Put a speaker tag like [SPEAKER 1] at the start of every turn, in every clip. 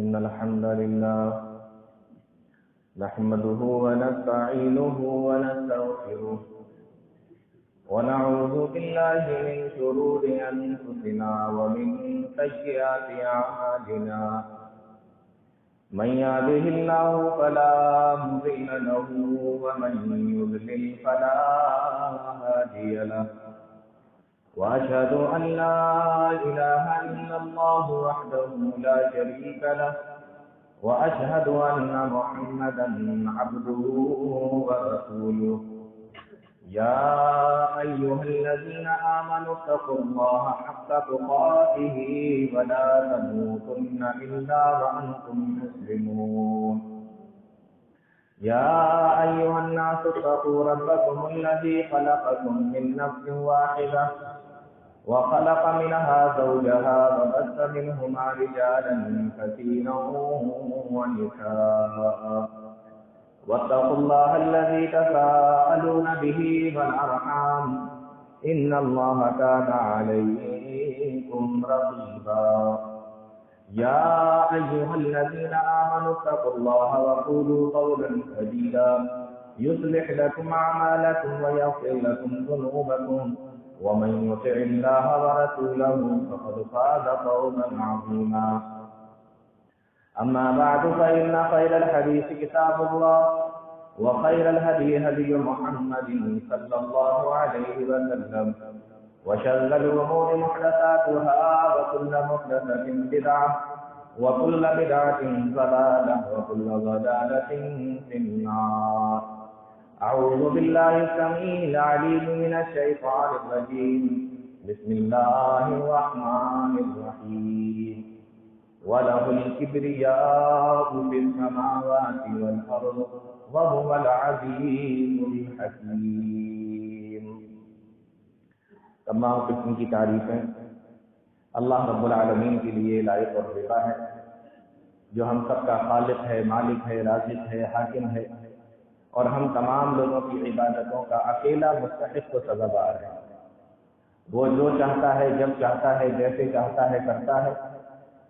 [SPEAKER 1] إن الحمد لله نحمده ونستعينه ونستغفره ونعوذ بالله من شرور أنفسنا ومن سيئات أعمالنا من يهده الله فلا مضل له ومن يضلل فلا هادي له وأشهد أن لا إله إلا الله وحده لا شريك له وأشهد أن محمدا عبده ورسوله يا أيها الذين آمنوا اتقوا الله حق تقاته ولا تموتن إلا وأنتم مسلمون يا أيها الناس اتقوا ربكم الذي خلقكم من نفس واحدة وخلق منها زوجها وبث منهما رجالا كثيرا ونساء واتقوا الله الذي تساءلون به والأرحام إن الله كان عليكم رقيبا يا أيها الذين آمنوا اتقوا الله وقولوا قولا سديدا يصلح لكم أعمالكم ويغفر لكم ذنوبكم ومن يطع الله ورسوله فقد فاز فوزا عظيما أما بعد فإن خير الحديث كتاب الله وخير الهدي هدي محمد صلى الله عليه وسلم وشر الأمور محدثاتها وكل محدثة بدعة وكل بدعة ضلالة وكل ضلالة في النار أعوذ بالله السميع العليم من الشيطان الرجيم بسم الله الرحمن الرحيم وله الكبرياء في السماوات والأرض وهو العزيز الحكيم. تمام قسم کی تعریفیں اللہ رب العالمین کے لیے لائق اور رضا ہے، جو ہم سب کا خالق ہے، مالک ہے، رازق ہے، حاکم ہے، اور ہم تمام لوگوں کی عبادتوں کا اکیلا مستحق و سزاوار ہے۔ وہ جو چاہتا ہے، جب چاہتا ہے، جیسے چاہتا ہے کرتا ہے۔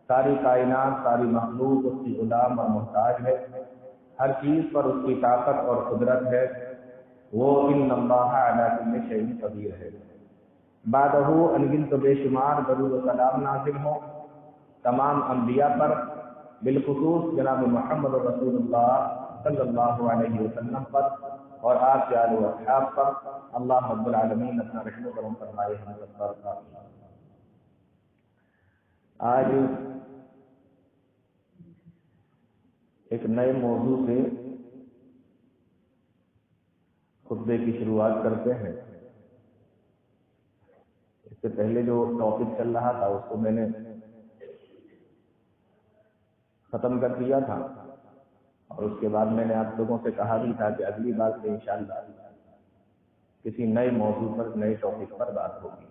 [SPEAKER 1] ساری کائنات، ساری مخلوق اس کی غلام اور محتاج ہے۔ ہر چیز پر اس کی طاقت اور قدرت ہے۔ وہ ان اللہ علی کل شیء قدیر ہے۔ بعدہ انگنت بے شمار درود و سلام نازل ہوں تمام انبیاء پر، بالخصوص جناب محمد رسول اللہ صلی اللہ علیہ وسلم پر اور آپ کے آل و اصحاب پر۔ اللہ رب العالمین اپنا رحم و کرم فرمائے ہم سب پر۔ آج ایک نئے موضوع سے خطبے کی شروعات کرتے ہیں۔ اس سے پہلے جو ٹاپک چل رہا تھا اس کو میں نے ختم کر دیا تھا، اور اس کے بعد میں نے آپ لوگوں سے کہا بھی تھا کہ اگلی بار سے انشاءاللہ کسی نئے موضوع پر، نئے ٹاپک پر بات ہوگی۔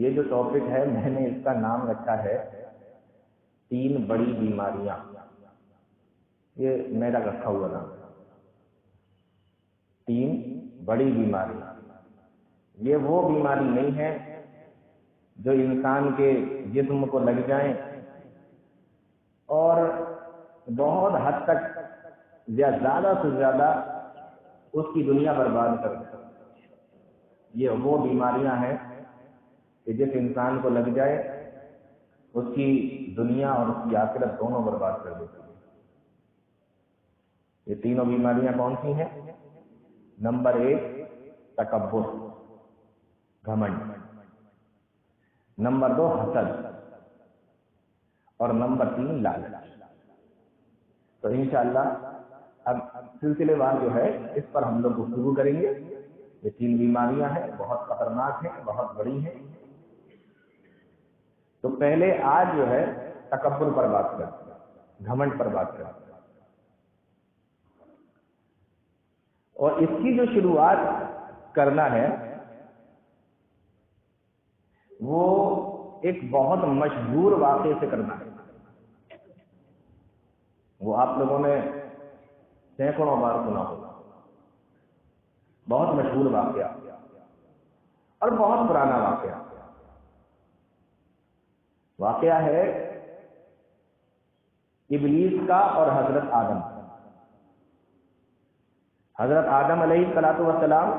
[SPEAKER 1] یہ جو ٹاپک ہے میں نے اس کا نام رکھا ہے 3 بڑی بیماریاں۔ یہ میرا رکھا ہوا نام ہے، 3 بڑی بیماریاں۔ یہ وہ بیماری نہیں ہے جو انسان کے جسم کو لگ جائیں اور بہت حد تک یا زیادہ سے زیادہ اس کی دنیا برباد کر دے۔ یہ وہ بیماریاں ہیں کہ جس انسان کو لگ جائے اس کی دنیا اور اس کی آخرت دونوں برباد کر دیتی ہے۔ یہ تینوں بیماریاں کون سی ہیں؟ نمبر 1 تکبر، گھمنڈ، نمبر 2 حسد، اور نمبر 3 لالچ۔ تو انشاءاللہ اب سلسلے وار جو ہے اس پر ہم لوگ گفتگو کریں گے۔ یہ 3 بیماریاں ہیں، بہت خطرناک ہیں، بہت بڑی ہیں۔ تو پہلے آج جو ہے تکبر پر بات کرتے ہیں، گھمنڈ پر بات کرتے ہیں، اور اس کی جو شروعات کرنا ہے وہ ایک بہت مشہور واقعے سے کرنا ہے۔ وہ آپ لوگوں نے سینکڑوں بار سنا ہوگا، بہت مشہور واقعہ اور بہت پرانا واقعہ ہے ابلیس کا اور حضرت آدم کا، حضرت آدم علیہ السلام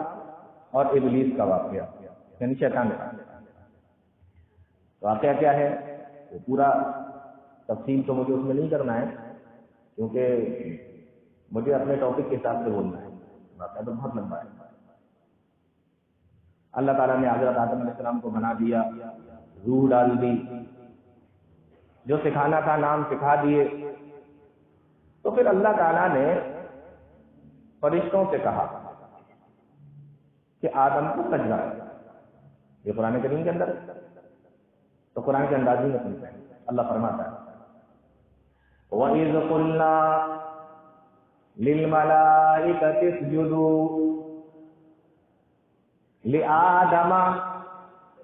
[SPEAKER 1] اور ابلیس کا واقعہ، یعنی شیطان کا واقعہ کیا ہے، وہ پورا تفصیل تو مجھے اس میں نہیں کرنا ہے، کیونکہ مجھے اپنے ٹاپک کے حساب سے بولنا ہے، واقعہ تو بہت لمبا ہے۔ اللہ تعالیٰ نے حضرت آدم علیہ السلام کو بنا دیا، روح ڈال دی، جو سکھانا تھا نام سکھا دیے۔ تو پھر اللہ تعالیٰ نے فرشتوں سے کہا کہ آدم کو سجدہ کرو، یہ قرآن کریم کے اندر، تو قرآن کے اندازی میں سنتے ہیں۔ اللہ فرماتا ہے وَإِذْ قُلْنَا لِلْمَلَائِكَةِ اسْجُدُوا لِآدَمَ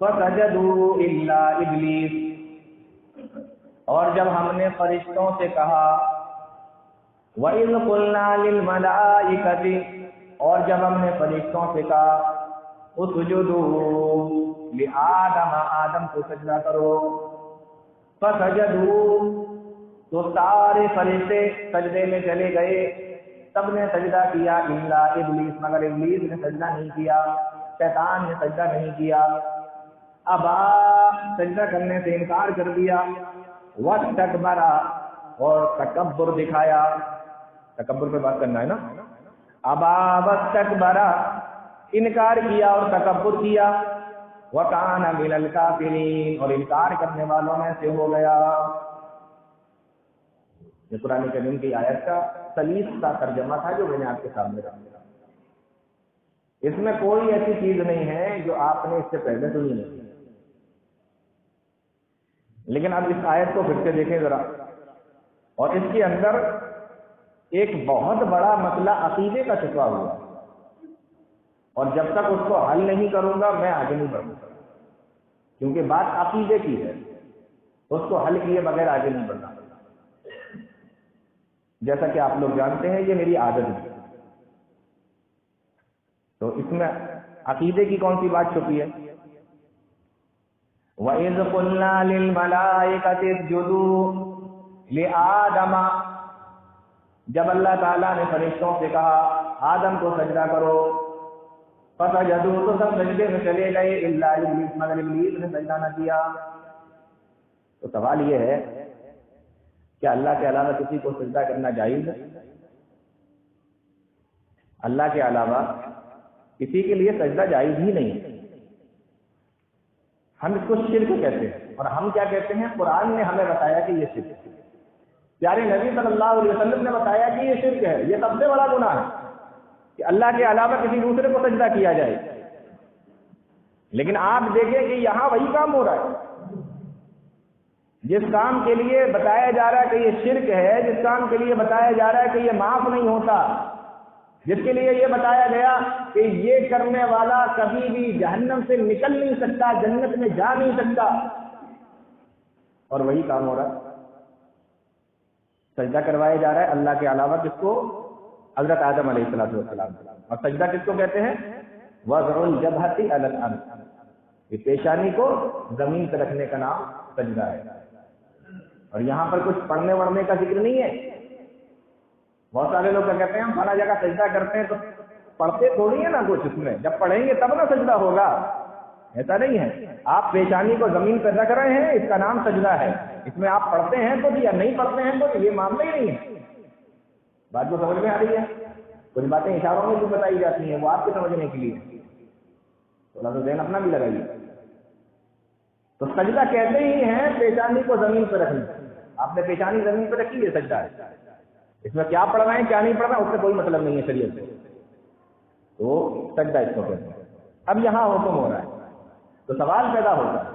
[SPEAKER 1] فَسَجَدُوا إِلَّا إِبْلِيسَ، اور جب ہم نے فرشتوں سے کہا، وَإِذْ قُلْنَا لِلْمَلَائِكَةِ، اور جب ہم نے فرشتوں سے کہا اسجدوا لآدم، آدم کو سجدہ کرو، فسجدوا، تو سارے فرشتے سجدے میں چلے گئے، سب نے سجدہ کیا، الا ابلیس، مگر ابلیس نے سجدہ نہیں کیا، شیطان نے سجدہ نہیں کیا، ابا، سجدہ کرنے سے انکار کر دیا، واستکبر، اور تکبر دکھایا، تکبر پہ بات کرنا ہے نا، ابا واستکبر، انکار کیا اور تکبر کیا، وکان من الکافرین، اور انکار کرنے والوں میں سے ہو گیا۔ یہ قرآن کریم کی آیت کا سلیس کا ترجمہ تھا جو میں نے آپ کے سامنے رکھا۔ اس میں کوئی ایسی چیز نہیں ہے جو آپ نے اس سے پہلے سنی نہیں، لیکن اب اس آیت کو پھر سے دیکھیں ذرا، اور اس کے اندر ایک بہت بڑا مسئلہ عقیدے کا چھپا ہوا، اور جب تک اس کو حل نہیں کروں گا میں آگے نہیں بڑھوں گا، کیونکہ بات عقیدے کی ہے، اس کو حل کیے بغیر آگے نہیں بڑھنا۔ جیسا کہ آپ لوگ جانتے ہیں یہ میری عادت ہے، تو اس میں عقیدے کی کون سی بات چھپی ہے؟ وَإِذْ قُلْنَا لِلْمَلَائِكَةِ اسْجُدُوا لِآدَمَ، جب اللہ تعالیٰ نے فرشتوں سے کہا آدم کو سجدہ کرو، فسجدوا، تو سب سجدے میں چلے گئے، الا ابلیس، مگر ابلیس نے سجدہ نہ کیا۔ تو سوال یہ ہے کہ اللہ کے علاوہ کسی کو سجدہ کرنا جائز ہے؟ اللہ کے علاوہ کسی کے لیے سجدہ جائز ہی نہیں ہے۔ ہم اس کو شرک کہتے ہیں، اور ہم کیا کہتے ہیں؟ قرآن نے ہمیں بتایا کہ یہ شرک ہے، پیارے نبی صلی اللہ علیہ وسلم نے بتایا کہ یہ شرک ہے، یہ سب سے بڑا گناہ ہے کہ اللہ کے علاوہ کسی دوسرے کو سجدہ کیا جائے۔ لیکن آپ دیکھیں کہ یہاں وہی کام ہو رہا ہے، جس کام کے لیے بتایا جا رہا ہے کہ یہ شرک ہے، جس کام کے لیے بتایا جا رہا ہے کہ یہ معاف نہیں ہوتا، جس کے لیے یہ بتایا گیا کہ یہ کرنے والا کبھی بھی جہنم سے نکل نہیں سکتا، جنت میں جا نہیں سکتا، اور وہی کام ہو رہا ہے، سجدہ کروایا جا رہا ہے اللہ کے علاوہ کس کو؟ حضرت آدم علیہ السلام۔ اور سجدہ کس کو کہتے ہیں؟ وضع الجبہۃ علی الارض، یہ پیشانی کو زمین پہ رکھنے کا نام سجدہ ہے۔ اور یہاں پر کچھ پڑھنے وڑھنے کا ذکر نہیں ہے۔ بہت سارے لوگ کیا کہتے ہیں ہم فلاں جگہ سجدہ کرتے ہیں، تو پڑھتے تھوڑی ہے نا کچھ، اس میں جب پڑھیں گے تب نا سجدہ ہوگا، ایسا نہیں ہے۔ آپ پیشانی کو زمین پہ رکھ رہے ہیں، اس کا نام سجدہ ہے، اس میں آپ پڑھتے ہیں تو یا نہیں پڑھتے ہیں تو یہ معاملہ ہی نہیں ہے۔ بات کو سمجھ میں آ رہی ہے؟ کچھ باتیں اشاروں میں بھی بتائی جاتی ہیں، وہ آپ کے سمجھنے کے لیے، تھوڑا سا ذہن اپنا بھی لگائیے۔ تو سجدہ کہتے ہی ہیں پیشانی کو زمین پہ رکھنا، آپ نے پیشانی زمین پہ رکھی، یہ سجدہ ہے۔ اس میں کیا پڑھ رہے ہیں کیا نہیں پڑھ رہے ہیں اس سے کوئی مطلب نہیں ہے شریعت سے، تو سجدہ اس کو کہتے ہیں۔ اب یہاں حکم ہو رہا ہے تو سوال پیدا ہوتا ہے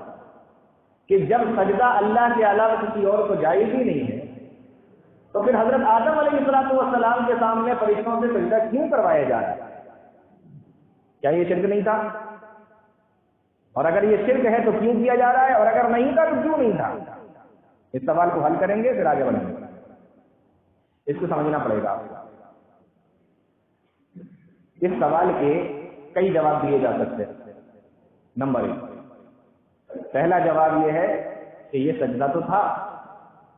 [SPEAKER 1] کہ جب سجدہ اللہ کے علاوہ کسی اور کو جائز ہی نہیں ہے تو پھر حضرت آدم علیہ السلام کے سامنے فرشتوں سے سجدہ کیوں کروایا جا رہا ہے؟ کیا یہ شرک نہیں تھا؟ اور اگر یہ شرک ہے تو کیوں کیا جا رہا ہے؟ اور اگر نہیں تھا تو کیوں نہیں تھا؟ اس سوال کو حل کریں گے پھر آگے بڑھیں گے، اس کو سمجھنا پڑے گا آپ کو۔ اس سوال کے کئی جواب دیے جا سکتے ہیں۔ نمبر 1، پہلا جواب یہ ہے کہ یہ سجدہ تو تھا،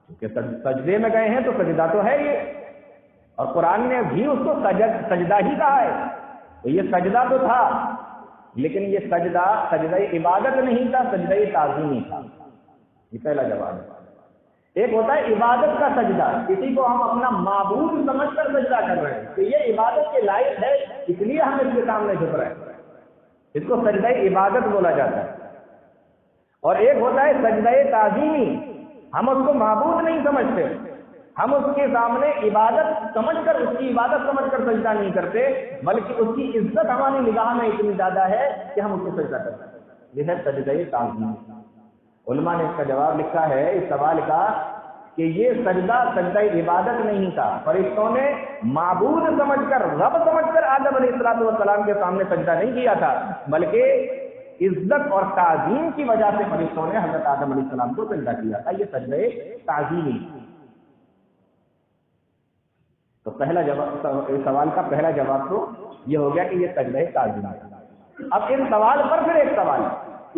[SPEAKER 1] کیونکہ سجدے میں گئے ہیں تو سجدہ تو ہے یہ، اور قرآن نے بھی اس کو سجدہ ہی کہا ہے، تو یہ سجدہ تو تھا، لیکن یہ سجدہ عبادت نہیں تھا، سجدہ تعظیمی تھا۔ یہ پہلا جواب ہے۔ ایک ہوتا ہے عبادت کا سجدہ، کسی کو ہم اپنا معبود سمجھ کر سجدہ کر رہے ہیں کہ یہ عبادت کے لائق ہے اس لیے ہم اس کے سامنے جھک رہے ہیں، اس کو سجدہ عبادت بولا جاتا ہے۔ اور ایک ہوتا ہے سجدہ تعظیمی، ہم اس کو معبود نہیں سمجھتے، ہم اس کے سامنے عبادت سمجھ کر، اس کی عبادت سمجھ کر سجدہ نہیں کرتے، بلکہ اس کی عزت ہماری نگاہ میں اتنی زیادہ ہے کہ ہم اس کو سجدہ کرتے ہیں۔ یہ ہے سجدہ تعظیم۔ علماء نے اس کا جواب لکھا ہے اس سوال کا کہ یہ سجدہ عبادت نہیں تھا، فرشتوں نے معبود سمجھ کر، رب سمجھ کر آدم علیہ السلام کے سامنے سجدہ نہیں کیا تھا، بلکہ عزت اور تعظیم کی وجہ سے فرشتوں نے حضرت آدم علیہ السلام کو سجدہ کیا تھا۔ یہ سجدہ تعظیمی۔ تو پہلا جواب، سوال کا پہلا جواب تو یہ ہو گیا کہ یہ سجدہ تعظیم ہے۔ اب ان سوال پر پھر ایک سوال،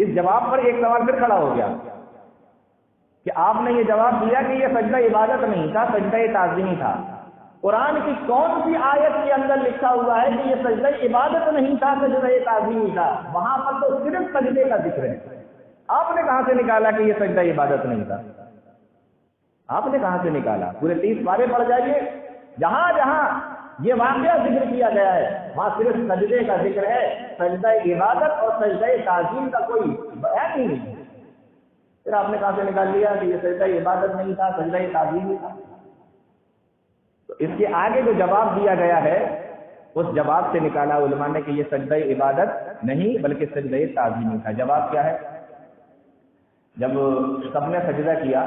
[SPEAKER 1] اس جواب پر ایک سوال پھر کھڑا ہو گیا کہ آپ نے یہ جواب دیا کہ یہ سجدہ عبادت نہیں تھا، سجدہ تعظیمی تھا۔ قرآن کی کون سی آیت کے اندر لکھا ہوا ہے کہ یہ سجدہ عبادت نہیں تھا، سجدہ تعظیمی تھا؟ وہاں پر تو صرف سجدے کا ذکر ہے۔ آپ نے کہاں سے نکالا کہ یہ سجدہ عبادت نہیں تھا؟ آپ نے کہاں سے نکالا؟ پورے 30 پارے پڑھ جائیے، جہاں جہاں یہ واقعہ ذکر کیا گیا ہے وہاں صرف سجدے کا ذکر ہے، سجدہ عبادت اور سجدہ تعظیم کا کوئی بیان ہی نہیں ہے۔ پھر آپ نے کہاں سے نکال لیا کہ یہ سجدہ عبادت نہیں تھا، سجدہ تعظیم ہی تھا؟ تو اس کے آگے جو جواب دیا گیا ہے اس جواب سے نکالا علماء نے کہ یہ سجدہ عبادت نہیں بلکہ سجدہ تعظیمی تھا۔ جواب کیا ہے؟ جب سب نے سجدہ کیا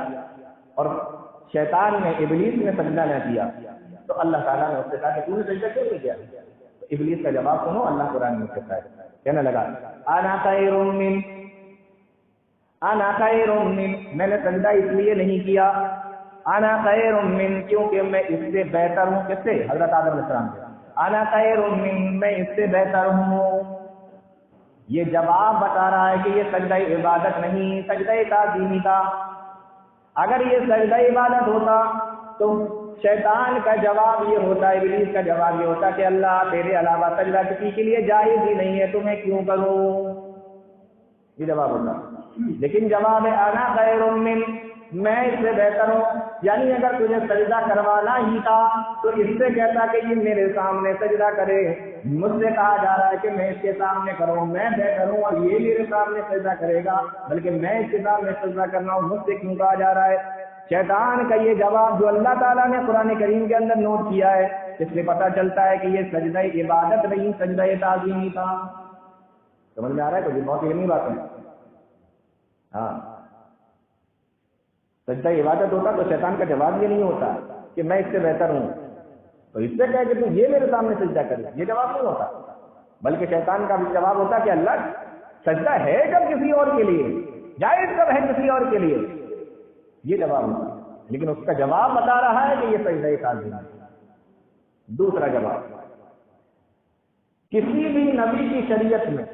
[SPEAKER 1] اور شیطان نے، ابلیس نے سجدہ نہ کیا تو اللہ تعالیٰ نے اس سے کہا کہ تم نے سجدہ کیوں نہیں کیا؟ تو ابلیس کا جواب سنو، اللہ قرآن میں کہتا ہے، کہنے لگا انا خیر من، میں نے سجدہ اس لیے نہیں کیا، انا خیر من، کیونکہ میں اس سے بہتر ہوں۔ کس سے؟ حضرت آدم علیہ السلام سے۔ انا خیر من، میں اس سے بہتر ہوں۔ یہ جواب بتا رہا ہے کہ یہ سجدہ عبادت نہیں، سجدہ تعظیمی تھا۔ اگر یہ سجدہ عبادت ہوتا تو شیطان کا جواب یہ ہوتا، ابلیس کا جواب یہ ہوتا کہ اللہ تیرے علاوہ سجدہ کسی کے لیے جائز ہی نہیں ہے، تمہیں کیوں کروں؟ یہ جواب ہوتا۔ لیکن جواب ہے انا خیر من، میں اس سے بہتر ہوں۔ یعنی اگر تجھے سجدہ کروانا ہی تھا تو اس سے کہتا کہ یہ میرے سامنے سجدہ کرے، مجھ سے کہا جا رہا ہے کہ میں اس کے سامنے کروں، میں بہتر ہوں اور یہ میرے سامنے سجدہ کرے گا، بلکہ میں اس کے سامنے سجدہ کرنا ہوں، مجھ سے کیوں کہا جا رہا ہے؟ شیطان کا یہ جواب جو اللہ تعالیٰ نے قرآن کریم کے اندر نوٹ کیا ہے، اس سے پتہ چلتا ہے کہ یہ سجدہ عبادت نہیں، سجدہ تعظیمی تھا۔ سمجھ میں آ رہا ہے؟ کوئی بہت علمی بات ہے۔ ہاں، سجدہ عبادت ہوتا تو شیطان کا جواب یہ نہیں ہوتا کہ میں اس سے بہتر ہوں، تو اس سے کہے کہ تو یہ میرے سامنے سجدہ کرے، یہ جواب نہیں ہوتا، بلکہ شیطان کا بھی جواب ہوتا کہ اللہ سجدہ ہے کب کسی اور کے لیے، جائز کب ہے کسی اور کے لیے، یہ جواب ہوتا۔ لیکن اس کا جواب بتا رہا ہے کہ یہ سجدہ تعظیم ہے۔ دوسرا جواب، کسی بھی نبی کی شریعت میں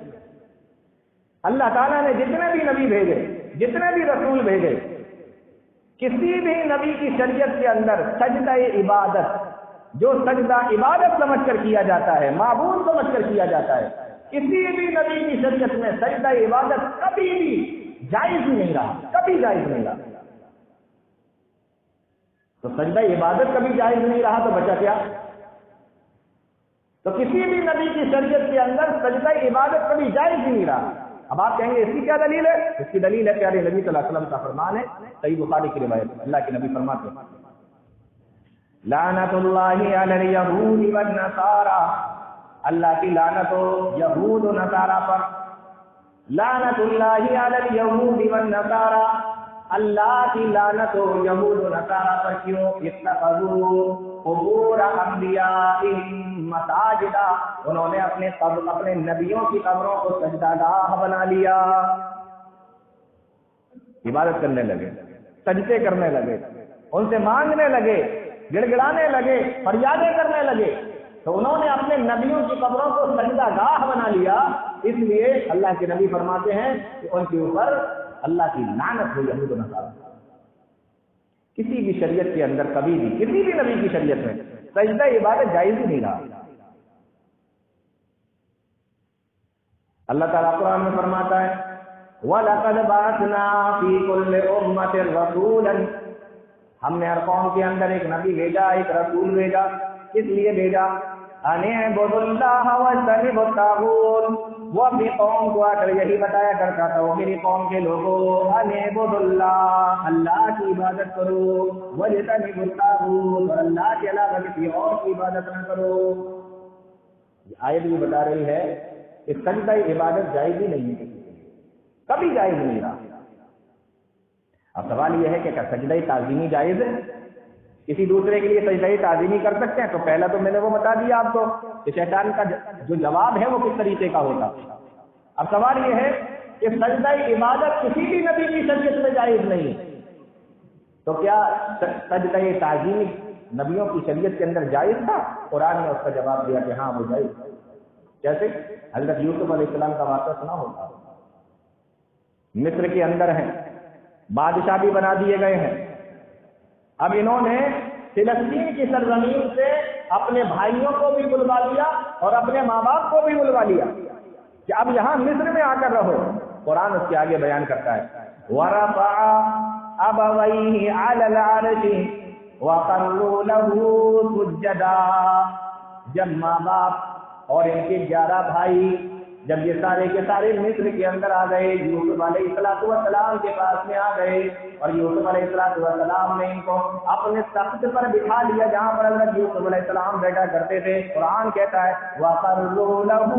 [SPEAKER 1] اللہ تعالیٰ نے جتنے بھی نبی بھیجے، جتنے بھی رسول بھیجے، کسی بھی نبی کی شریعت کے اندر سجدہ عبادت، جو سجدہ عبادت سمجھ کر کیا جاتا ہے، معبود سمجھ کر کیا جاتا ہے، کسی بھی نبی کی شریعت میں سجدہ عبادت کبھی بھی جائز ہی نہیں رہا، کبھی جائز نہیں رہا۔ تو سجدہ عبادت کبھی جائز نہیں رہا تو بچا کیا؟ تو کسی بھی نبی کی شریعت کے اندر سجدہ عبادت کبھی جائز ہی نہیں رہا۔ اب آپ کہیں گے اس کی کیا دلیل ہے؟ اس کی دلیل ہے پیارے نبی صلی اللہ علیہ وسلم کا فرمان ہے، صحیح بخاری کی روایت، اللہ کے نبی فرماتے ہیں لعنت اللہ علی الیہود والنصارى، اللہ کی لعنت ہو یہود و نصارہ پر، لعنت اللہ علی الیہود والنصارى، اللہ کی لعنت ہو یہود و نصارہ پر۔ کیوں؟ اتخذوا قبور انبیائہم مساجدا، انہوں نے اپنے نبیوں کی قبروں کو سجدہ گاہ بنا لیا، عبادت کرنے لگے، سجدے کرنے لگے، ان سے مانگنے لگے، گڑ گڑانے لگے، فریادیں کرنے لگے، تو انہوں نے اپنے نبیوں کی قبروں کو سجدہ گاہ بنا لیا۔ اس لیے اللہ کے نبی فرماتے ہیں کہ ان کے اوپر اللہ کی لعنت ہو یہود و نصارہ۔ کسی بھی شریعت کے اندر کبھی بھی کسی بھی نبی کی شریعت میں سجدہ عبادت جائز ہی نہیں رہا۔ اللہ تعالیٰ قرآن میں فرماتا ہے وَلَقَدْ بَعَثْنَا فِي كُلِّ أُمَّةٍ رَسُولًا، ہم نے ہر قوم کے اندر ایک نبی بھیجا، ایک رسول بھیجا۔ کس لیے بھیجا؟ أَنِ اعْبُدُوا اللَّهَ وَاجْتَنِبُوا الطَّاغُوتَ، وہ اپنی قوم کو آ کر یہی بتایا کرتا تھا، وہ میری قوم کے لوگوں أَنِ اعْبُدُوا اللَّهَ، اللہ کی عبادت کرو، وَاجْتَنِبُوا الطَّاغُوتَ، اور اللہ کے علاوہ کسی اور کی عبادت نہ کرو۔ یہ آیت بھی بتا رہی ہے کہ سجدہ عبادت جائز ہی نہیں ہے، کبھی جائز نہیں رہا۔ اب سوال یہ ہے کہ کیا سجدہ تعظیمی جائز ہے؟ کسی دوسرے کے لیے سجدہ تعظیمی کر سکتے ہیں؟ تو پہلا تو میں نے وہ بتا دیا آپ کو کہ شیطان کا جو جواب ہے وہ کس طریقے کا ہوتا۔ اب سوال یہ ہے کہ سجدہ عبادت کسی بھی نبی کی شریعت میں جائز نہیں ہے، تو کیا سجدہ تعظیمی نبیوں کی شریعت کے اندر جائز تھا؟ قرآن نے اس کا جواب دیا کہ ہاں وہ جائز تھا۔ جیسے حضرت یوسف علیہ السلام کا واقعہ سنا ہوتا، مصر کے اندر ہیں، بادشاہ بھی بنا دیے گئے ہیں، اب انہوں نے فلسطین کی سرزمین سے اپنے بھائیوں کو بھی بلوا لیا اور اپنے ماں باپ کو بھی بلوا لیا کہ اب یہاں مصر میں آ کر رہو۔ قرآن اس کے آگے بیان کرتا ہے وَرَفَعَ أَبَوَيْهِ عَلَى الْعَرْشِ وَخَرُّوا لَهُ سُجَّدًا، جب ماں باپ اور ان کے 11 بھائی جب یہ سارے کے سارے مصر کے اندر آ گئے، یوسف علیہ السلام کے پاس میں آ گئے، اور یوسف علیہ السلام نے ان کو اپنے تخت پر بٹھا لیا جہاں پر حضرت یوسف علیہ السلام بیٹھا کرتے تھے۔ قرآن کہتا ہے وَخَرُّوا لَهُ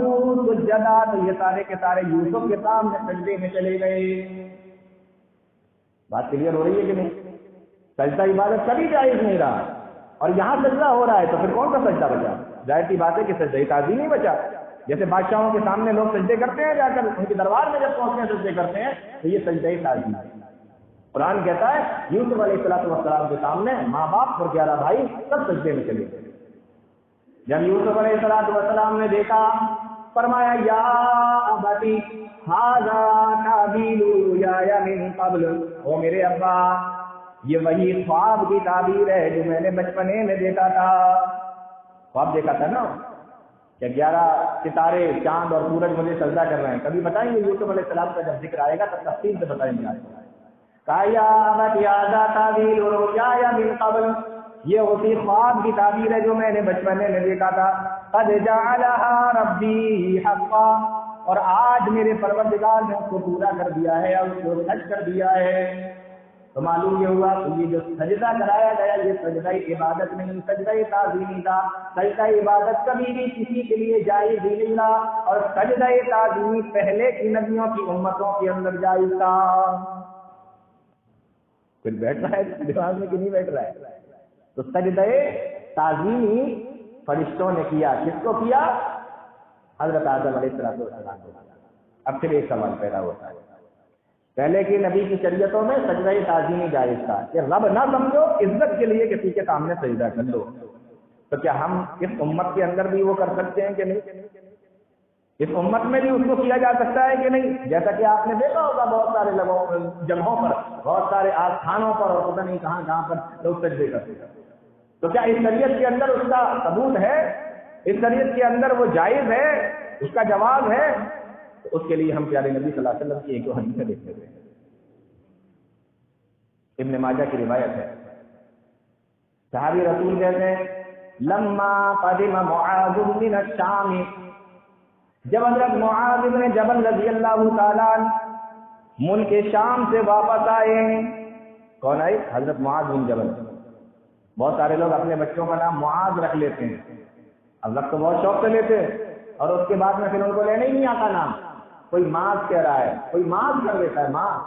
[SPEAKER 1] سُجَّدًا، تو یہ سارے کے سارے یوسف کے سامنے سجدے میں چلے گئے۔ بات کلیئر ہو رہی ہے کہ نہیں؟ سجدہ عبادت کبھی جائز نہیں رہا، اور یہاں سجدہ ہو رہا ہے تو پھر کون سا سجدہ بچا؟ ظاہر سی بات ہے کہ سجدہ تعظیم نہیں بچا۔ جیسے بادشاہوں کے سامنے لوگ سجدے کرتے ہیں، جا کر ان کے دربار میں جب پہنچتے ہیں سجدے کرتے ہیں، تو یہ سجدہ تعظیم ہے۔ قرآن کہتا ہے یوسف علیہ السلام کے سامنے ماں باپ اور 11 بھائی سب سجدے میں چلے گئے۔ جب یوسف علیہ السلام نے دیکھا، فرمایا یا ابتی ھذا تعبیر رؤیا من قبل، او میرے ابا یہ وہی خواب کی تعبیر ہے جو میں نے بچپنے میں دیکھا تھا۔ خواب دیکھا تھا نا کہ 11 ستارے، چاند اور سورج مجھے سجدہ کر رہے ہیں، کبھی بتائیں گے یوسف علیہ السلام کا جب ذکر آئے گا تب تفصیل سے بتائیں گے۔ کہا یا ابتی ھذا تعبیر رؤیا من قبل، یہ اسی خواب کی تعبیر ہے جو میں نے بچپنے میں دیکھا تھا۔ قد جعلها ربی حقا، اور آج میرے پروردگار نے اس کو پورا کر دیا ہے اور اس کو سچ کر دیا ہے۔ تو معلوم یہ ہوا کہ یہ جو سجدہ کرایا گیا یہ سجدہ عبادت نہیں، سجدہ تعظیمی تھا۔ سجدہ عبادت کبھی بھی کسی کے لیے جائز ہی نہیں تھا، اور سجدہ تعظیمی پہلے کی نبیوں کی امتوں کے اندر جائز تھا۔ پھر بیٹھ رہا ہے دماغ میں کہ نہیں بیٹھ رہا ہے؟ تو سجدہ تعظیمی فرشتوں نے کیا، کس کو کیا؟ حضرت آدم علیہ السلام کو۔ اب پھر ایک سوال پیدا ہوتا ہے، پہلے کی نبی کی شریعتوں میں سجدہ تعظیمی جائز تھا کہ رب نہ سمجھو، عزت کے لیے کسی کے سامنے سجدہ کر لو، تو کیا ہم اس امت کے اندر بھی وہ کر سکتے ہیں کہ نہیں؟ اس امت میں بھی اس کو کیا جا سکتا ہے کہ نہیں؟ جیسا کہ آپ نے دیکھا ہوگا بہت سارے جگہوں پر، بہت سارے آستھانوں پر اور پتہ نہیں کہاں کہاں پر لوگ سجدے کرتے ہیں۔ تو کیا اس شریعت کے اندر اس کا ثبوت ہے؟ اس شریعت کے اندر وہ جائز ہے؟ اس کا جواب ہے؟ تو اس کے لیے ہم پیارے نبی صلی اللہ علیہ وسلم کی ایک حدیث دیکھتے ہیں، ابن ماجہ کی روایت ہے۔ صحابی رسول کہتے ہیں لما قدم معاذ من الشام، جب حضرت معاذ بن جبل رضی اللہ تعالیٰ ملک شام سے واپس آئے۔ کون آئے؟ حضرت معاذ بن جبل۔ بہت سارے لوگ اپنے بچوں کا نام معاذ رکھ لیتے ہیں، اب رکھ تو بہت شوق سے لیتے ہیں، اور اس کے بعد میں پھر ان کو لینے ہی نہیں آتا نام۔ کوئی معاذ کہہ رہا ہے، کوئی معاذ کر دیتا ہے، معاذ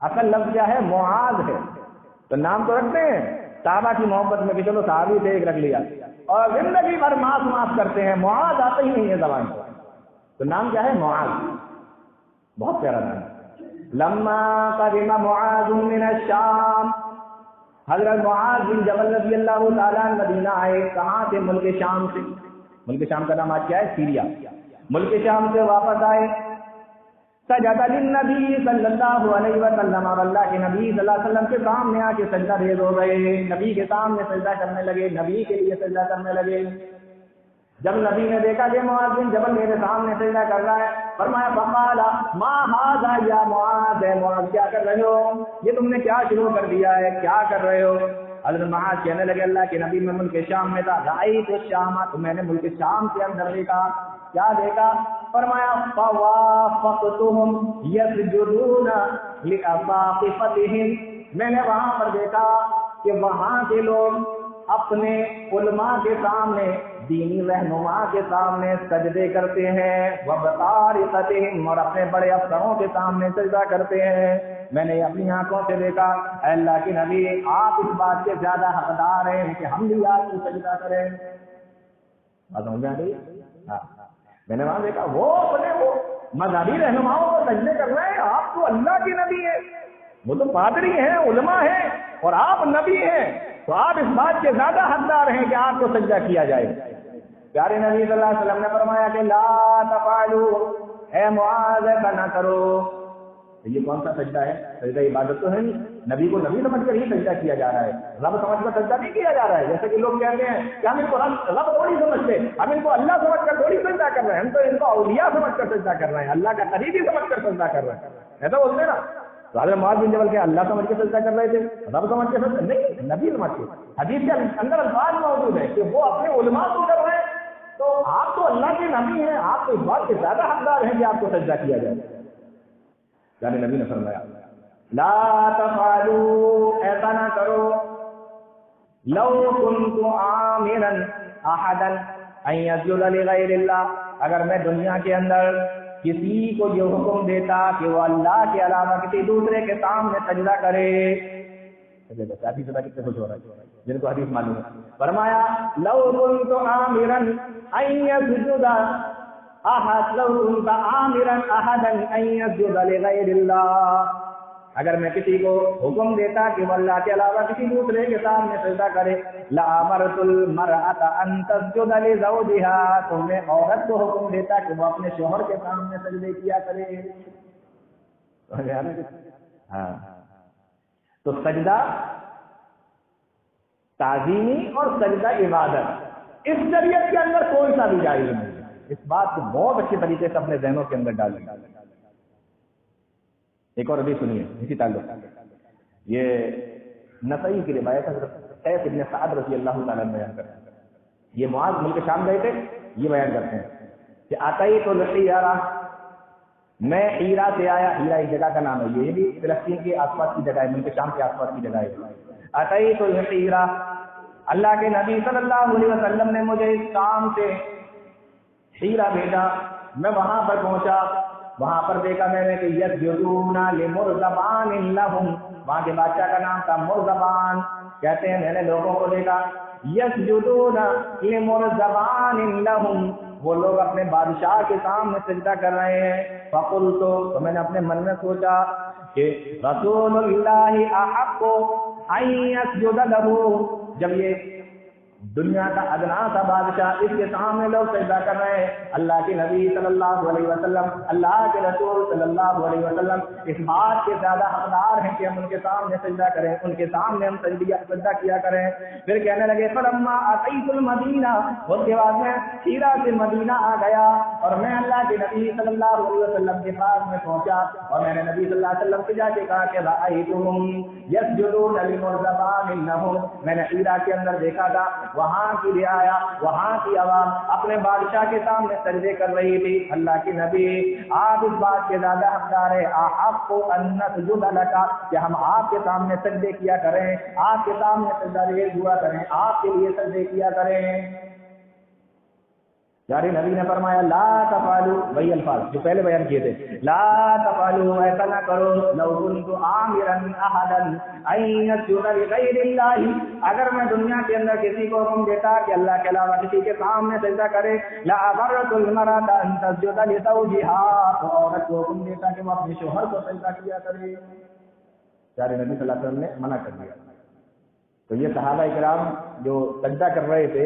[SPEAKER 1] اصل لفظ کیا ہے؟ معاذ ہے۔ تو نام تو رکھتے ہیں صحابہ کی محبت میں کہ چلو صحابی سے ایک رکھ لیا، اور زندگی بھر معاذ کرتے ہیں، معاذ آتا ہی نہیں ہے زبان کو۔ تو نام کیا ہے؟ معاذ، بہت پیارا نام ہے۔ لما قدم معاذ من الشام، حضرت معاذ بن جبل رضی اللہ تعالیٰ مدینہ آئے۔ کہاں سے؟ ملک شام سے۔ ملک شام کا نام آج کیا ہے؟ سیریا۔ ملک شام سے واپس آئے۔ سجد للنبی صلی اللہ علیہ وسلم، اور اللہ کے نبی صلی اللہ علیہ وسلم کے سامنے آ کے سجدہ ریز ہو گئے، نبی کے سامنے سجدہ کرنے لگے، نبی کے لیے سجدہ کرنے لگے۔ جب نبی نے دیکھا کہ معاذ بن جبل میرے سامنے سجدہ کر رہا ہے، فرمایا فقال ما ھذا یا معاذ، اے معاذ کیا کر رہے ہو، یہ تم نے کیا شروع کر دیا ہے، کیا کر رہے ہو؟ حضرت معاذ کہنے لگے اللہ کے نبی میں ملک شام میں تھا، رأیت الشام، تو میں نے ملک شام کے اندر دیکھا، کیا دیکھا؟ فرمایا فوافقتهم یسجدون لأساقفتهم، میں نے وہاں پر دیکھا کہ وہاں کے لوگ اپنے علماء کے سامنے، دینی رہنما کے سامنے سجدے کرتے ہیں، وبطارقتهم، اور اپنے بڑے افسروں کے سامنے سجدہ کرتے ہیں۔ میں نے اپنی آنکھوں سے دیکھا۔ اے اللہ کے نبی، آپ اس بات کے زیادہ حقدار ہیں کہ ہم بھی آپ کو سجدہ کریں۔ بات سمجھ میں آ رہی ہے؟ ہاں، میں نے وہاں دیکھا وہ اپنے وہ مذہبی رہنماؤں کو سجدے کر رہے ہیں، آپ تو اللہ کے نبی ہیں، وہ تو پادری ہیں، علماء ہیں، اور آپ نبی ہیں، تو آپ اس بات کے زیادہ حقدار ہیں کہ آپ کو سجدہ کیا جائے۔ پیارے نبی صلی اللہ علیہ وسلم نے فرمایا کہ لا تفعلوا، اے معاذ ایسا نہ کرو۔ یہ کون سا سجدہ ہے؟ سجدہ عبادت تو ہے نہیں، نبی کو نبی سمجھ کر ہی سجدہ کیا جا رہا ہے، رب سمجھ کر سجدہ نہیں کیا جا رہا ہے۔ جیسے کہ لوگ کہتے ہیں کہ ہم ان کو رب تھوڑی سمجھتے، ہم ان کو اللہ سمجھ کر تھوڑی سجدہ کر رہے ہیں، ہم تو ان کو اولیاء سمجھ کر سجدہ کر رہے ہیں، اللہ کا قریبی سمجھ کر سجدہ کر رہے ہیں، ایسا بولتے نا۔ تو حضرت معاذ بن جبل کے اللہ سمجھ کے سجدہ کر رہے تھے، رب سمجھ کے سجدہ نہیں، نبی سمجھ کے۔ حدیث کے اندر الفاظ موجود ہے کہ وہ اپنے علماء کو کر رہے ہیں، تو آپ تو اللہ کے نبی ہیں، آپ تو اس بات کے زیادہ حقدار ہیں کہ آپ کو سجدہ کیا جائے۔ یعنی نبی نے فرمایا لا تفعلوا، ایسا نہ کرو، لو كنت آمرا احدا ان يسجد لغیر اللہ، اگر میں دنیا کے اندر کسی کو یہ حکم دیتا کہ وہ اللہ کے علاوہ کسی دوسرے کے سامنے سجدہ کرے، کتنے خوش ہو رہا ہے جن کو حدیث معلوم ہے۔ فرمایا لو كنت آمرا ان يسجد احد، لو كنت آمرا احدا ان يسجد لغیر اللہ، اگر میں کسی کو حکم دیتا کہ وہ اللہ کے علاوہ کسی دوسرے کے سامنے سجدہ کرے، لَأَمَرْتُ الْمَرْأَةَ أَن تَسْجُدَ لِزَوْجِهَا، تو میں عورت کو حکم دیتا کہ وہ اپنے شوہر کے سامنے سجدے کیا کرے۔ ہاں، تو سجدہ تعظیمی اور سجدہ عبادت اس شریعت کے اندر کوئی سا بھی جائز نہیں ہے۔ اس بات کو بہت اچھے طریقے سے اپنے ذہنوں کے اندر ڈالیں۔ ایک اور حدیث سنیے اسی تعلق، یہ نسائی کی روایت حضرت قیس بن سعد رضی اللہ تعالیٰ عنہ بیان کرتے ہیں، یہ معاذ ملک شام گئے تھے، یہ بیان کرتے ہیں کہ اتیت الحیرہ، میں حیرہ سے آیا، حیرہ ایک جگہ کا نام ہے، یہ بھی فلسطین کے آس پاس کی جگہ ہے، ملک شام کے آس پاس کی جگہ ہے۔ اتیت الحیرہ، اللہ کے نبی صلی اللہ علیہ وسلم نے مجھے اس کام سے حیرہ بھیجا، میں وہاں پر پہنچا، وہاں پر دیکھا میں نے کہ یسجدون لمرزبان لہم، وہاں کے بادشاہ کا نام تھا مرزبان، کہتے ہیں میں نے لوگوں کو دیکھا یسجدون لمرزبان لہم، وہ لوگ اپنے بادشاہ کے سامنے سجدہ کر رہے ہیں۔ فقلت، تو میں نے اپنے من میں سوچا کہ رسول اللہ احق ان یسجد لہ، جب یہ دنیا کا ادنا سا بادشاہ اس کے سامنے لوگ سجدہ کر رہے ہیں، اللہ کے نبی صلی اللہ علیہ وسلم، اللہ کے رسول صلی اللہ علیہ وسلم اس بات کے زیادہ حقدار ہیں کہ ہم ان کے سامنے سجدہ کریں، ان کے سامنے ہم سجدہ کیا کریں۔ پھر کہنے لگے فلما اتیت المدینہ، اس کے بعد میں حیرہ سے مدینہ آ گیا اور میں اللہ کے نبی صلی اللہ علیہ وسلم کے پاس میں پہنچا اور میں نے نبی صلی اللہ علیہ وسلم سے جا کے کہا کہ رأیتہم یسجدون لمرزبان لہم، میں نے حیرہ کے اندر دیکھا تھا وہاں کی رعایا، وہاں کی عوام اپنے بادشاہ کے سامنے سجدے کر رہی تھی۔ اللہ کے نبی آپ اس بات کے زیادہ حقدار ہے، احق ان نسجد لک، کہ ہم آپ کے سامنے سجدے کیا کریں، آپ کے سامنے سجدہ ریز ہوا کریں، آپ کے لیے سجدے کیا کریں۔ یاری نبی نے فرمایا لا تفعلوا، وہی الفاظ جو پہلے بیان کیے تھے، لا تفعلوا، ایسا نہ کرو، لو كنت آمرا احدا ان يسجد لغیر اللہ، اگر میں دنیا کے اندر کسی کو حکم دیتا کہ اللہ کے علاوہ کسی کے سامنے سجدہ کرے، لأمرت المرأة ان تسجد لزوجها، تو عورت کو حکم دیتا کہ وہ اپنے شوہر کو سجدہ کیا کرے۔ یاری نبی صلی اللہ علیہ وسلم نے منع کر دیا۔ تو یہ صحابہ کرام جو سجدہ کر رہے تھے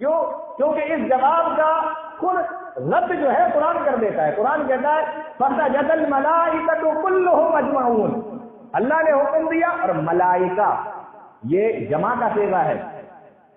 [SPEAKER 1] کیوں؟ کیونکہ اس جواب کا خود رد جو ہے قرآن کر دیتا ہے. قرآن کہتا ہے فسجد الملائکۃ کلھم اجمعون. اللہ نے حکم دیا اور ملائکہ یہ جمع کا صیغہ ہے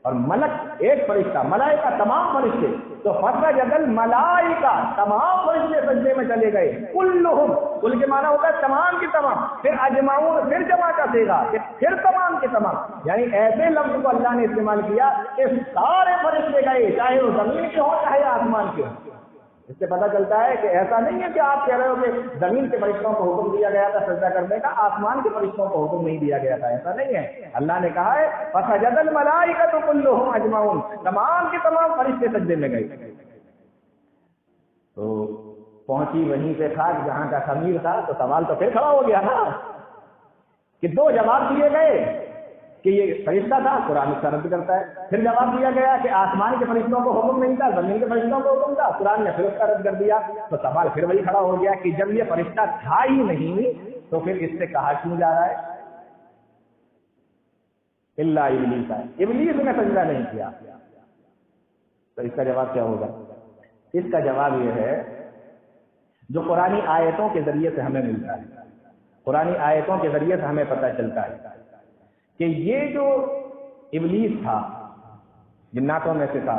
[SPEAKER 1] اور ملک ایک فرشتہ، ملائکہ تمام فرشتے. تو فسجد الملائکہ تمام فرشتے سجدے میں چلے گئے. کلھم، کل کے معنی ہوتا ہے تمام کی تمام، پھر اجمعون پھر جمع کا صیغہ، پھر تمام کے تمام. یعنی ایسے لفظ کو اللہ نے استعمال کیا کہ سارے فرشتے گئے، چاہے وہ زمین کے ہوں چاہے آسمان کے ہوں. اس سے پتہ چلتا ہے کہ ایسا نہیں ہے کہ آپ کہہ رہے ہو کہ زمین کے فرشتوں کو حکم دیا گیا تھا سجدہ کرنے کا، آسمان کے فرشتوں کو حکم نہیں دیا گیا تھا. ایسا نہیں ہے. اللہ نے کہا ہے فسجد الملائکۃ کلھم اجمعون، تمام کے تمام فرشتے سجدے میں گئے. تو پہنچی وہیں سے خاک جہاں کا خمیر تھا. تو سوال تو پھر کھڑا ہو گیا نا کہ دو جواب دیے گئے کہ یہ فرشتہ تھا، قرآن اس کا رد کرتا ہے. پھر جواب دیا گیا کہ آسمان کے فرشتوں کو حکم نہیں تھا، زمین کے فرشتوں کو حکم تھا، قرآن نے پھر اس کا رد کر دیا. تو سوال پھر وہی کھڑا ہو گیا کہ جب یہ فرشتہ تھا ہی نہیں تو پھر اس سے کہا کیوں جا رہا ہے الا ابلیس. ابلیس نے سجدہ نہیں کیا. تو اس کا جواب کیا ہوگا؟ اس کا جواب یہ ہے جو قرآنی آیتوں کے ذریعے سے ہمیں ملتا ہے. قرآنی آیتوں کے ذریعے سے ہمیں پتہ چلتا ہے کہ یہ جو ابلیس تھا جناتوں میں سے تھا،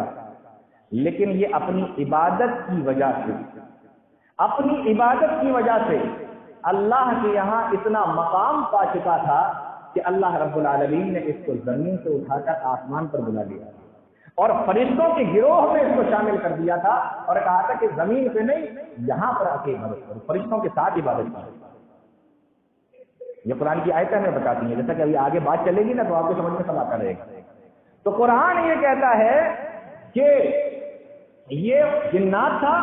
[SPEAKER 1] لیکن یہ اپنی عبادت کی وجہ سے اللہ کے یہاں اتنا مقام پا چکا تھا کہ اللہ رب العالمین نے اس کو زمین سے اٹھا کر آسمان پر بلا لیا اور فرشتوں کے گروہ میں اس کو شامل کر دیا تھا اور کہا تھا کہ زمین پہ نہیں یہاں پر آ کے عبادت کرو، فرشتوں کے ساتھ عبادت کرو. یہ قرآن کی آیتیں ہمیں بتاتی ہیں. جیسا کہ ابھی آگے بات چلے گی نا تو آپ کو سمجھ میں سب آتا رہے گا. تو قرآن یہ کہتا ہے کہ یہ جنات تھا،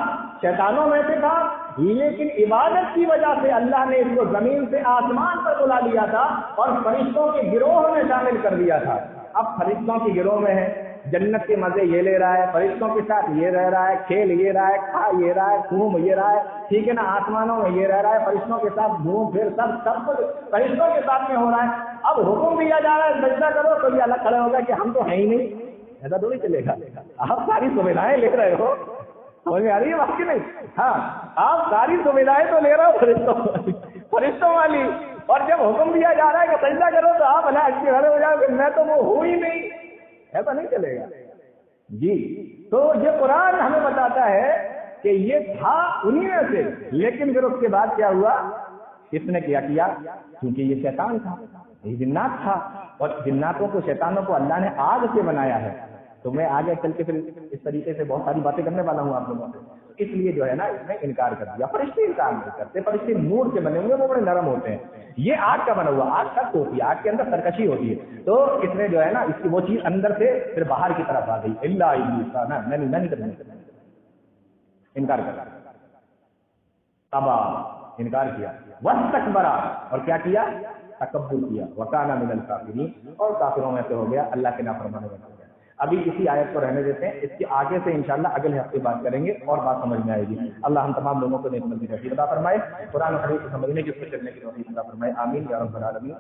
[SPEAKER 1] شیطانوں میں سے تھا، لیکن عبادت کی وجہ سے اللہ نے اس کو زمین سے آسمان پر بلا لیا تھا اور فرشتوں کے گروہ میں شامل کر دیا تھا. اب فرشتوں کے گروہ میں ہے، جنت کے مزے یہ لے رہا ہے، فرشتوں کے ساتھ یہ رہ رہا ہے، کھیل یہ رہا ہے، کھا یہ رہا ہے، گھوم یہ رہا ہے، ٹھیک ہے نا، آسمانوں میں یہ رہ رہا ہے، فرشتوں کے ساتھ گھوم پھر سب کچھ فرشتوں کے ساتھ میں ہو رہا ہے. اب حکم دیا جا رہا ہے سجدہ کرو تو یہ الگ کھڑا ہوگا کہ ہم تو ہیں ہی نہیں. ایسا تو نہیں چلے گا. آپ ساری سویدھائیں لے رہے ہو، سمجھ میں آ رہی ہے بات کی نہیں؟ ہاں، آپ ساری سویدھائیں تو لے رہے ہو فرشتوں والی، اور جب حکم دیا جا رہا ہے کہ سجدہ کرو تو آپ اللہ اچھے کھڑے ہو جاؤ کہ میں تو وہ ہوں ہی نہیں. ایسا نہیں چلے گا جی. تو یہ قرآن ہمیں بتاتا ہے کہ یہ تھا انہی میں سے، لیکن پھر اس کے بعد کیا ہوا؟ اس نے کیا کیونکہ یہ شیطان تھا، یہ جنات تھا، اور جناتوں کو شیطانوں کو اللہ نے آگ سے بنایا ہے. تو میں آگے چل کے پھر اس طریقے سے بہت ساری باتیں کرنے والا ہوں آپ لوگوں سے. اس لیے جو ہے نا اس نے انکار کر دیا. فرشتے انکار نہیں کرتے، فرشتے نور کے بنے ہوئے وہ بڑے نرم ہوتے ہیں. یہ آگ کا بنا ہوا، آگ سخت ہوتی ہے، آگ کے اندر سرکشی ہوتی ہے. تو اس نے جو ہے نا اس کی وہ چیز اندر سے پھر باہر کی طرف آ گئی. الا ابلیس، میں نہیں کرنا، انکار کر ابا، انکار کیا، واستکبر، اور کیا کیا؟ تکبر کیا، وکان من الکافرین، اور کافروں میں سے ہو گیا، اللہ کے نافرمانی میں ہو گیا. ابھی اسی آیت کو رہنے دیتے ہیں، اس کے آگے سے انشاءاللہ اگلے ہفتے بات کریں گے اور بات سمجھ میں آئے گی. اللہ ہم تمام لوگوں کو نیک عمل کی توفیق عطا فرمائے، قرآن و حدیث کو سمجھنے کی، اس پر چلنے کی توفیق عطا فرمائے. آمین یا رب العالمین.